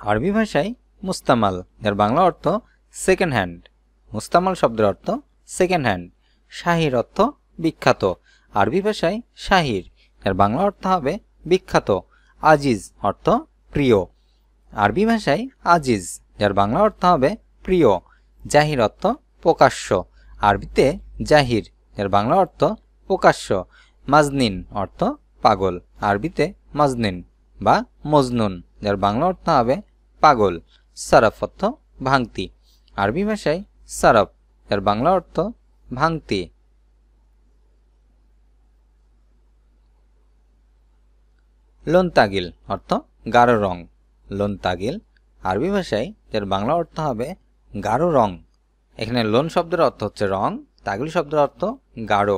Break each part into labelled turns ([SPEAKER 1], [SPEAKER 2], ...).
[SPEAKER 1] আরবি ভাষায় মুস্তামাল, এর বাংলা অর্থ সেকেন্ড হ্যান্ড। মুস্তামাল শব্দের অর্থ সেকেন্ড হ্যান্ড। শাহির অর্থ বিখ্যাত। আরবি ভাষায় শাহির, এর বাংলা অর্থ হবে বিখ্যাত। আজিজ অর্থ প্রিয়। আরবি ভাষায় আজিজ, যার বাংলা অর্থ হবে প্রিয়। জাহির অর্থ প্রকাশ্য। আরবিতে জাহির, এর বাংলা অর্থ প্রকাশ্য। মাজনিন অর্থ পাগল। আরবিতে মাজনিন বা মজনুন, যার বাংলা অর্থ হবে পাগল। সারাফ অর্থ ভাঙতি। আরবি ভাষায় সারাফ, এর বাংলা অর্থ ভাঙতি। লোনতাগিল অর্থ গাঢ় রং। লোনতাগিল আরবি ভাষায় এর বাংলা অর্থ হবে গাঢ় রং। এখানে লোন শব্দের অর্থ হচ্ছে রং, তাগিল শব্দের অর্থ গাঢ়।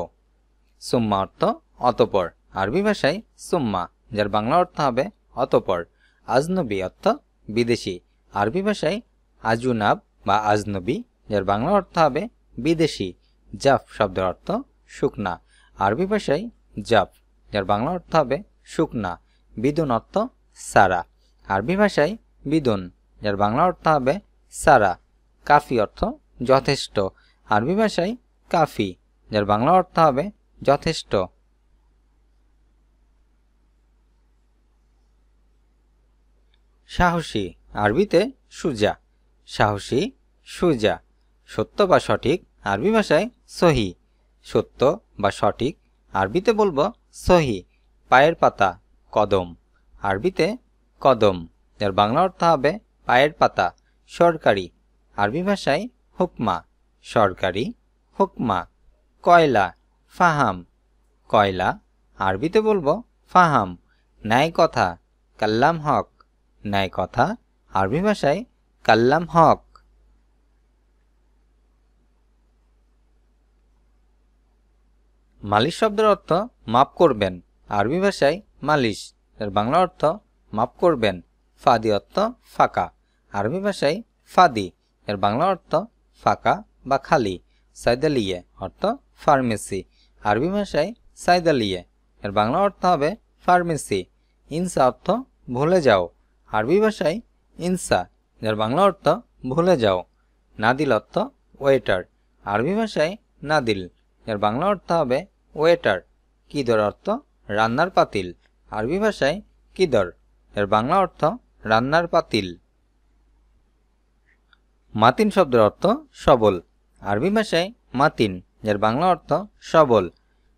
[SPEAKER 1] সুম্মা অর্থ অতঃপর। আরবি ভাষায় সুম্মা, যার বাংলা অর্থ হবে অতঃপর। আজনবী অর্থ বিদেশি। আরবি ভাষায় আজুনাব বা আজনবী, যার বাংলা অর্থ হবে বিদেশি। জাফ শব্দের অর্থ শুকনা। আরবি ভাষায় জাফ, যার বাংলা অর্থ হবে শুকনা। বিদুন অর্থ সারা। আরবি ভাষায় বিদুন, যার বাংলা অর্থ হবে সারা। কাফি অর্থ যথেষ্ট। আরবি ভাষায় কাফি, যার বাংলা অর্থ হবে যথেষ্ট। সাহসী আরবিতে সুজা। সাহসী, সুজা। সত্য বা সঠিক আরবি ভাষায় সহি। সত্য বা সঠিক আরবিতে বলবো সহি। পায়ের পাতা কদম। আরবিতে কদম, যার বাংলা অর্থ হবে পায়ের পাতা। সরকারি আরবি ভাষায় হুকমা। সরকারি, হুকমা। কয়লা ফাহাম। কয়লা আরবিতে বলবো ফাহাম। ন্যায় কথা কাল্লাম হক। ন্যায় কথা আরবি ভাষায় কাল্লাম হক। মালিশ শব্দের অর্থ মাপ করবেন। আরবি ভাষায় মালিশ, এর বাংলা অর্থ মাপ করবেন। ফাদি অর্থ ফাঁকা। আরবি ভাষায় ফাদি, এর বাংলা অর্থ ফাঁকা বা খালি। সাইদালিয়ে অর্থ ফার্মেসি। আরবি ভাষায় সাইদালিয়ে, এর বাংলা অর্থ হবে ফার্মেসি। ইনসা অর্থ ভুলে যাও। আরবি ভাষায় ইনসা, যার বাংলা অর্থ ভুলে যাও। নাদিল অর্থ ওয়েটার। আরবি ভাষায় নাদিল, এর বাংলা অর্থ হবে ওয়েটার। কিদর অর্থ রান্নার পাতিল। আরবি ভাষায় কিদর, এর বাংলা অর্থ রান্নার পাতিল। মাতিন শব্দের অর্থ সবল। আরবি ভাষায় মাতিন, এর বাংলা অর্থ সবল।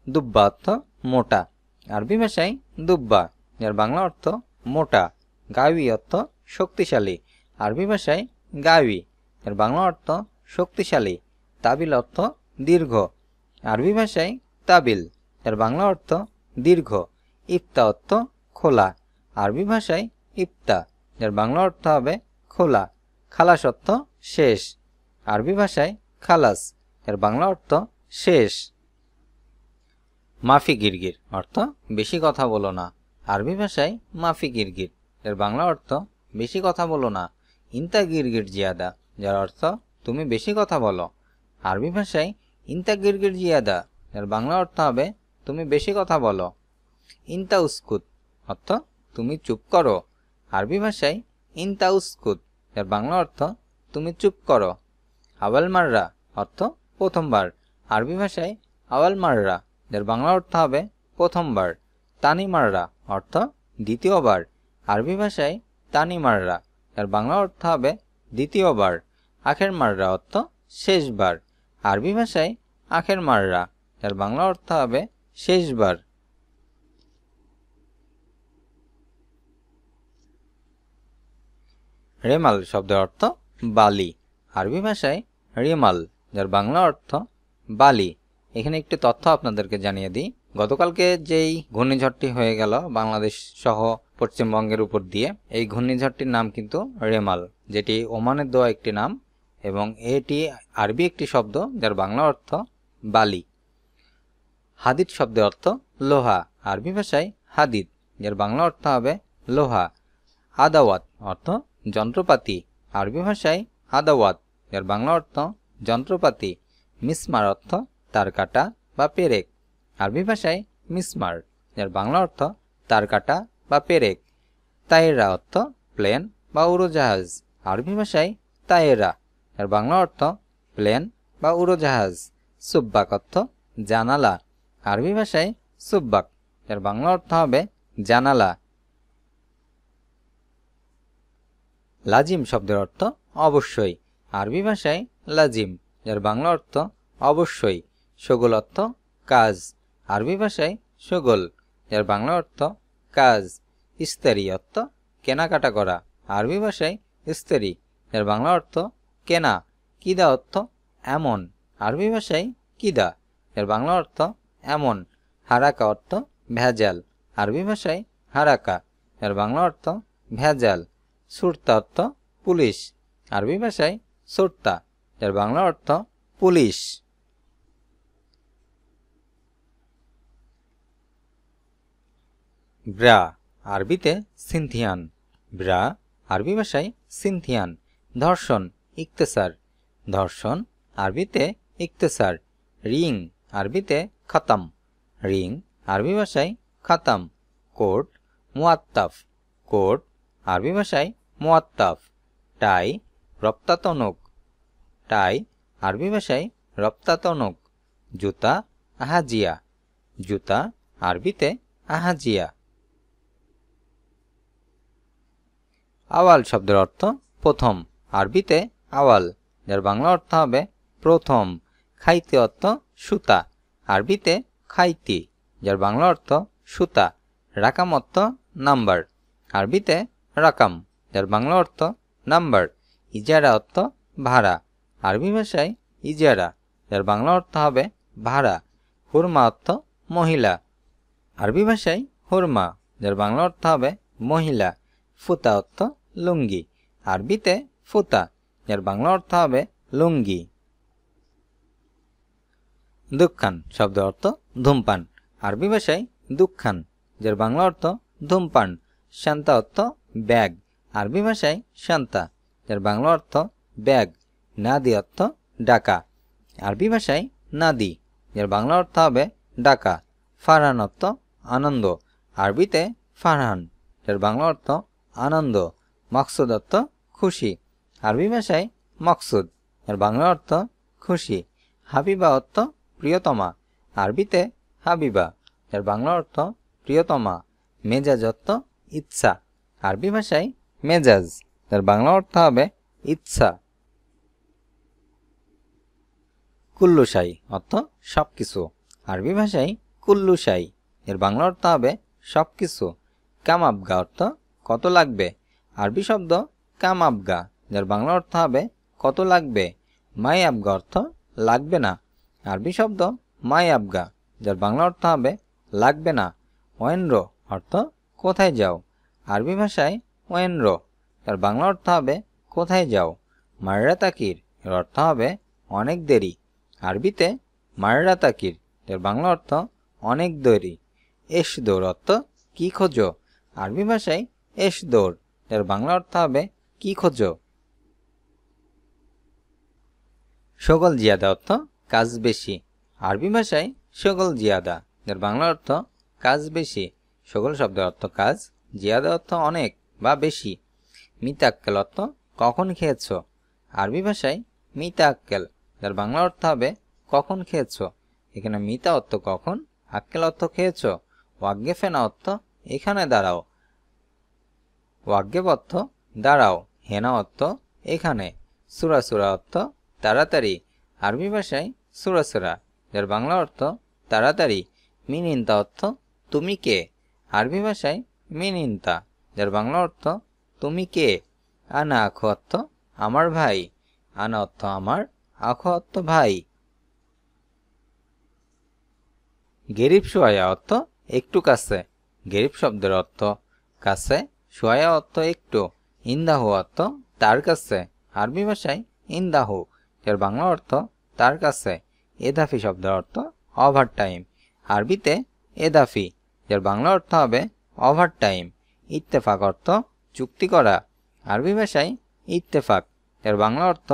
[SPEAKER 1] দুব্বা অর্থ মোটা। আরবি ভাষায় দুব্বা, এর বাংলা অর্থ মোটা। গাউই অর্থ শক্তিশালী। আরবি ভাষায় গাউই, এর বাংলা অর্থ শক্তিশালী। তাবিল অর্থ দীর্ঘ। আরবি ভাষায় তাবিল, এর বাংলা অর্থ দীর্ঘ। ইফতা অর্থ খোলা। আরবি ভাষায় ইফতা, এর বাংলা অর্থ হবে খোলা। খালাস অর্থ শেষ। আরবি ভাষায় খালাস, এর বাংলা অর্থ শেষ। মাফি গিরগির অর্থ বেশি কথা বলো না। আরবি ভাষায় মাফি গিরগির, এর বাংলা অর্থ বেশি কথা বলো না। ইনতা গিরগির জিয়াদা, যার অর্থ তুমি বেশি কথা বলো। আরবি ভাষায় ইনতা গিরগির জিয়াদা, এর বাংলা অর্থ হবে তুমি বেশি কথা বলো। ইনতা উস্কুত অর্থ তুমি চুপ করো। আরবি ভাষায় ইনতা উস্কুত, এর বাংলা অর্থ তুমি চুপ করো। আওয়াল মাররা অর্থ প্রথমবার। আরবি ভাষায় আওয়াল মাররা, এর বাংলা অর্থ হবে প্রথমবার। তানি মাররা অর্থ দ্বিতীয়বার। আরবি ভাষায় তানি মাররা, এর বাংলা অর্থ হবে দ্বিতীয়বার। আখের মাররা অর্থ শেষবার। আরবি ভাষায় আখের মাররা, এর বাংলা অর্থ হবে শেষবার। রেমাল শব্দের অর্থ বালি। আরবি ভাষায় রেমাল, যার বাংলা অর্থ বালি। এখানে একটি তথ্য আপনাদেরকে জানিয়ে দিই। গতকালকে যেই ঘূর্ণিঝড়টি হয়ে গেল বাংলাদেশ সহ পশ্চিমবঙ্গের উপর দিয়ে, এই ঘূর্ণিঝড়টির নাম কিন্তু রেমাল, যেটি ওমানের দেওয়া একটি নাম এবং এটি আরবি একটি শব্দ যার বাংলা অর্থ বালি। হাদিদ শব্দের অর্থ লোহা। আরবি ভাষায় হাদিদ, যার বাংলা অর্থ হবে লোহা। আদাওয়াত অর্থ যন্ত্রপাতি। আরবি ভাষায় আদাওয়াত, যার বাংলা অর্থ যন্ত্রপাতি। মিসমার অর্থ তার কাটা বা পেরেক। আরবি ভাষায় মিসমার, যার বাংলা অর্থ তার কাটা বা পেরেক। তাইরা অর্থ প্লেন বা উড়োজাহাজ, আরবি ভাষায় তায়েরা, এর বাংলা অর্থ প্লেন বা উড়োজাহাজ। সুব্বাক অর্থ জানালা, আরবি ভাষায় সুব্বাক, এর বাংলা অর্থ হবে জানালা। লাজিম শব্দের অর্থ অবশ্যই, আরবি ভাষায় লাজিম, এর বাংলা অর্থ অবশ্যই। শগল অর্থ কাজ, আরবি ভাষায় শগল, এর বাংলা অর্থ কাজ। ইস্তারি অর্থ কেনাকাটা করা, আরবি ভাষায় ইস্তারি, এর বাংলা অর্থ কেনা। কিদা অর্থ এমন, আরবি ভাষায় কিদা, এর বাংলা অর্থ এমন। হারাকা অর্থ ভেজাল, আরবি ভাষায় হারাকা, এর বাংলা অর্থ ভেজাল। সুরতা অর্থ পুলিশ, আরবি ভাষায় সুরতা, এর বাংলা অর্থ পুলিশ। ব্রা, আরবিতে সিনথিয়ান, ব্রা, আরবি ভাষায় সিনথিয়ান। ধর্ষণ ইক্তেসার, ধর্ষণ, আরবিতে ইক্তেসার। রিং, আরবিতে খতম, রিং, আরবি ভাষায় খতম। কোট মুআত্তাফ, কোট, আরবি ভাষায় মুআত্তাফ। টাই রপ্তাতনক, টাই, আরবি ভাষায় রপ্তাতনক। জুতা আহাজিয়া, জুতা, আরবিতে আহাজিয়া। আওয়াল শব্দের অর্থ প্রথম, আরবিতে আওয়াল, এর বাংলা অর্থ হবে প্রথম। খাইতে অর্থ সুতা, আরবিতে খাইতি, যার বাংলা অর্থ সুতা। রাকাম অর্থ নাম্বার, আরবিতে রাকাম, যার বাংলা অর্থ নাম্বার। ইজারা অর্থ ভাড়া, আরবি ভাষায় ইজারা, যার বাংলা অর্থ হবে ভাড়া। হুরমা অর্থ মহিলা, আরবি ভাষায় হুরমা, যার বাংলা অর্থ হবে মহিলা। ফুতা অর্থ লুঙ্গি, আরবিতে ফুতা, যার বাংলা অর্থ হবে লুঙ্গি। দুঃখান শব্দ অর্থ ধূমপান, আরবি ভাষায় দুঃখান, যার বাংলা অর্থ ধূমপান। শান্তা অর্থ ব্যাগ, আরবি ভাষায় শান্তা, যার বাংলা অর্থ ব্যাগ। নাদি অর্থ ডাকা, আরবি ভাষায় নাদি, যার বাংলা অর্থ হবে ডাকা। ফারহান অর্থ আনন্দ, আরবিতে ফারহান, যার বাংলা অর্থ আনন্দ। মকসুদ অর্থ খুশি, আরবি ভাষায় মকসুদ, এর বাংলা অর্থ খুশি। হাবিবা অর্থ প্রিয়তমা, আরবিতে হাবিবা, এর বাংলা অর্থ প্রিয়তমা। মেজাজ অর্থ ইচ্ছা, আরবি ভাষায় মেজাজ, এর বাংলা অর্থ হবে ইচ্ছা। কুল্লুশাই অর্থ সবকিছু, আরবি ভাষায় কুল্লুশাই, এর বাংলা অর্থ হবে সবকিছু। কাম আবগা অর্থ কত লাগবে, আরবি শব্দ কাম আবগা, যার বাংলা অর্থ হবে কত লাগবে। মাই আবগা অর্থ লাগবে না, আরবি শব্দ মাই আবগা, যার বাংলা অর্থ হবে লাগবে না। ওয়েন্দ্র অর্থ কোথায় যাও, আরবি ভাষায় ওয়েন্দ্র, তার বাংলা অর্থ হবে কোথায় যাও। মাররা তাকির, এর অর্থ হবে অনেক দেরি, আরবিতে মাররা তাকির, এর বাংলা অর্থ অনেক দেরি। এস দৌড় অর্থ কি খোঁজো, আরবি ভাষায় এস দৌড়, এর বাংলা অর্থ হবে কি খোঁজো। শগল জিয়াদা অর্থ কাজ বেশি, আরবি ভাষায় শগল জিয়াদা, এর বাংলা অর্থ কাজ বেশি। শগল শব্দের অর্থ কাজ, জিয়াদা অর্থ অনেক বা বেশি। মিতা আক্কেল অর্থ কখন খেয়েছ, আরবি ভাষায় মিতা আক্কেল, যার বাংলা অর্থ হবে কখন খেয়েছ। এখানে মিতা অর্থ কখন, আক্কেল অর্থ খেয়েছ। ওয়াগ্গেফেনা অর্থ এখানে দাঁড়াও, ওয়াগ্গেব অর্থ দাঁড়াও, হেনা অর্থ এখানে। সুরাসুরা অর্থ তাড়াতাড়ি, আরবি ভাষায় সুরাসুরা, যার বাংলা অর্থ তাড়াতাড়ি। মিনিন্তা অর্থ তুমি কে, আরবি ভাষায় মিনিন্তা, যার বাংলা অর্থ তুমি কে। আনা আখো অর্থ আমার ভাই, আনা অর্থ আমার, আখো অর্থ ভাই। গেরিব সোয়া অর্থ একটু কাছে, গেরিব শব্দের অর্থ কাছে, সোয়া অর্থ একটু। ইন্দাহু অর্থ তার কাছে, আরবি ভাষায় ইন্দাহু, এর বাংলা অর্থ তার কাছে। এদাফি শব্দের অর্থ ওভার টাইম, আরবিতে এদাফি, এর বাংলা অর্থ হবে ওভার টাইম। ইত্তেফাক অর্থ চুক্তি করা, আরবি ভাষায় ইত্তেফাক, এর বাংলা অর্থ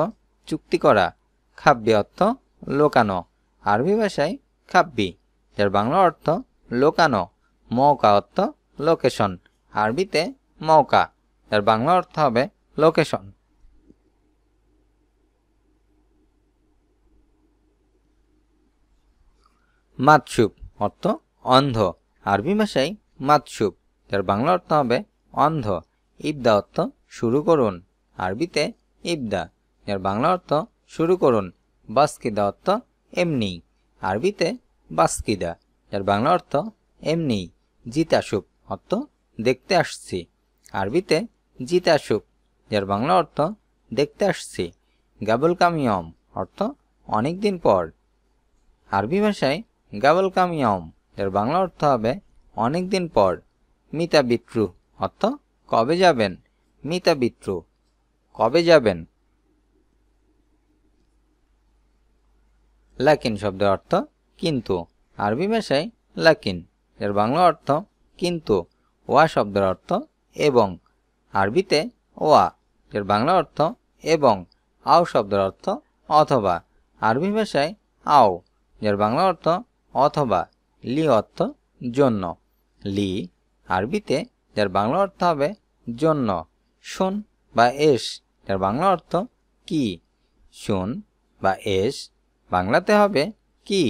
[SPEAKER 1] চুক্তি করা। খাব্বি অর্থ লোকানো, আরবি ভাষায় খাব্বি, এর বাংলা অর্থ লোকানো। মৌকা অর্থ লোকেশন, আরবিতে মৌকা, এর বাংলা অর্থ হবে লোকেশন। মাতসুব অর্থ অন্ধ, আরবি ভাষায় মাতসুব, এর বাংলা অর্থ হবে অন্ধ। ইবদা অর্থ শুরু করুন, আরবিতে ইবদা, এর বাংলা অর্থ শুরু করুন। বাসকিদা অর্থ এমনি, আরবিতে বাসকিদা, এর বাংলা অর্থ এমনি। জিতাসুক অর্থ দেখতে আসছি, আরবিতে জিতাসুক, এর বাংলা অর্থ দেখতে আসছি। গাবল কামিয়ম অর্থ অনেকদিন পর, আরবি ভাষায় গাবল কামিয়ম, এর বাংলা অর্থ হবে অনেকদিন পর। মিতা বিত্রু অর্থ কবে যাবেন, মিতা বিত্রু কবে যাবেন। লাকিন শব্দের অর্থ কিন্তু, আরবি ভাষায় লাকিন, এর বাংলা অর্থ কিন্তু। ওয়া শব্দের অর্থ এবং, আরবিতে ওয়া, এর বাংলা অর্থ এবং। আও শব্দের অর্থ অথবা, আরবি ভাষায় আও, এর বাংলা অর্থ অথবা। লি অর্থ জন্য, লি, আরবিতে এর বাংলা অর্থ হবে জন্য। শুন বা এস, এর বাংলা অর্থ কি, শুন বা এস, বাংলাতে হবে কি।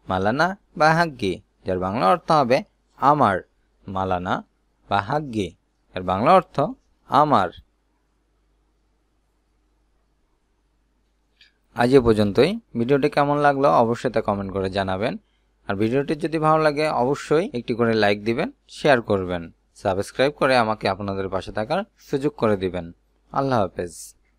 [SPEAKER 1] মালানা বা হাগ্গি, এর বাংলা অর্থ হবে আমার, মালানা বা হাগ্গি, এর বাংলা অর্থ আমার। আজ এ পর্যন্তই। ভিডিওটি কেমন লাগলো অবশ্যই তা কমেন্ট করে জানাবেন। আর ভিডিওটি যদি ভালো লাগে অবশ্যই একটি করে লাইক দিবেন, শেয়ার করবেন, সাবস্ক্রাইব করে আমাকে আপনাদের পাশে থাকার সুযোগ করে দিবেন। আল্লাহ হাফেজ।